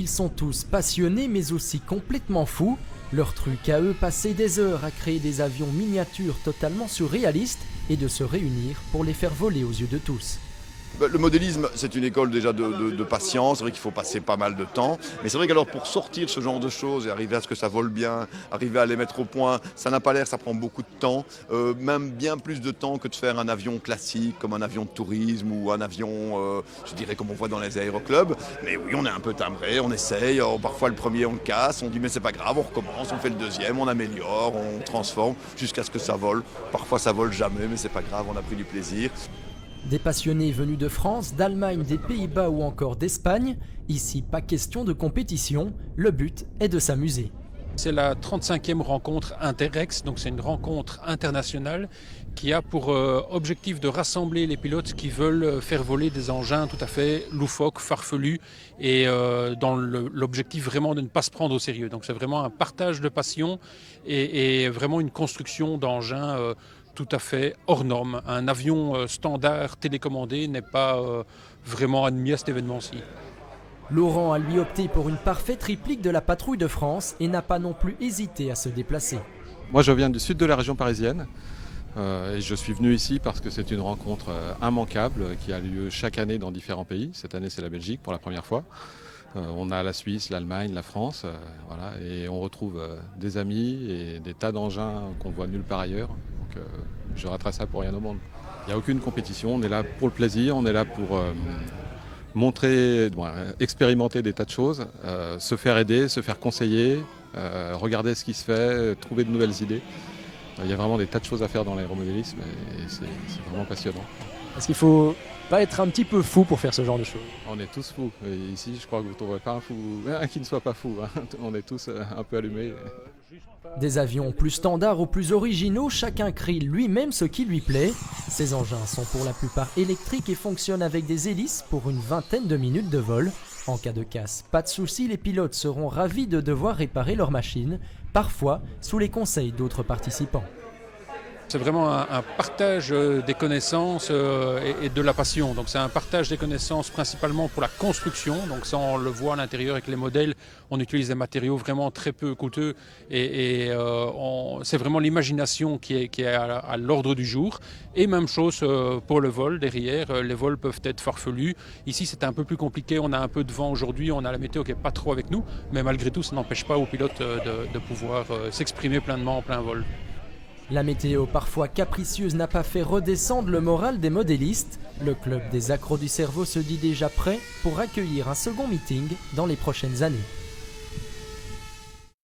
Ils sont tous passionnés mais aussi complètement fous. Leur truc à eux, passer des heures à créer des avions miniatures totalement surréalistes et de se réunir pour les faire voler aux yeux de tous. Le modélisme, c'est une école déjà de patience, c'est vrai qu'il faut passer pas mal de temps. Mais c'est vrai qu'alors pour sortir ce genre de choses et arriver à ce que ça vole bien, arriver à les mettre au point, ça n'a pas l'air, ça prend beaucoup de temps. Même bien plus de temps que de faire un avion classique, comme un avion de tourisme ou un avion, je dirais comme on voit dans les aéroclubs. Mais oui, on est un peu timbré, on essaye, parfois le premier on le casse, on dit mais c'est pas grave, on recommence, on fait le deuxième, on améliore, on transforme jusqu'à ce que ça vole. Parfois ça vole jamais, mais c'est pas grave, on a pris du plaisir. Des passionnés venus de France, d'Allemagne, des Pays-Bas ou encore d'Espagne. Ici, pas question de compétition, le but est de s'amuser. C'est la 35e rencontre Interrex, donc c'est une rencontre internationale qui a pour objectif de rassembler les pilotes qui veulent faire voler des engins tout à fait loufoques, farfelus et dans l'objectif vraiment de ne pas se prendre au sérieux. Donc c'est vraiment un partage de passion et vraiment une construction d'engins tout à fait hors norme. Un avion standard télécommandé n'est pas vraiment admis à cet événement-ci. Laurent a lui opté pour une parfaite réplique de la patrouille de France et n'a pas non plus hésité à se déplacer. Moi je viens du sud de la région parisienne et je suis venu ici parce que c'est une rencontre immanquable qui a lieu chaque année dans différents pays. Cette année c'est la Belgique pour la première fois. On a la Suisse, l'Allemagne, la France, voilà, et on retrouve des amis et des tas d'engins qu'on voit nulle part ailleurs. Donc je raterai ça pour rien au monde. Il n'y a aucune compétition, on est là pour le plaisir, on est là pour expérimenter des tas de choses, se faire aider, se faire conseiller, regarder ce qui se fait, trouver de nouvelles idées. Il y a vraiment des tas de choses à faire dans l'aéromodélisme et c'est vraiment passionnant. Est-ce qu'il faut pas être un petit peu fou pour faire ce genre de choses? On est tous fous. Et ici, je crois que vous ne trouverez pas un fou, un qui ne soit pas fou. Hein. On est tous un peu allumés. Des avions plus standards ou plus originaux, chacun crée lui-même ce qui lui plaît. Ces engins sont pour la plupart électriques et fonctionnent avec des hélices pour une vingtaine de minutes de vol. En cas de casse, pas de souci, les pilotes seront ravis de devoir réparer leur machine, parfois sous les conseils d'autres participants. C'est vraiment un partage des connaissances et de la passion. Donc c'est un partage des connaissances principalement pour la construction. Donc ça on le voit à l'intérieur avec les modèles. On utilise des matériaux vraiment très peu coûteux et c'est vraiment l'imagination qui est à l'ordre du jour. Et même chose pour le vol derrière. Les vols peuvent être farfelus. Ici c'est un peu plus compliqué. On a un peu de vent aujourd'hui. On a la météo qui n'est pas trop avec nous. Mais malgré tout ça n'empêche pas aux pilotes de pouvoir s'exprimer pleinement en plein vol. La météo parfois capricieuse n'a pas fait redescendre le moral des modélistes. Le club des accros du cerveau se dit déjà prêt pour accueillir un second meeting dans les prochaines années.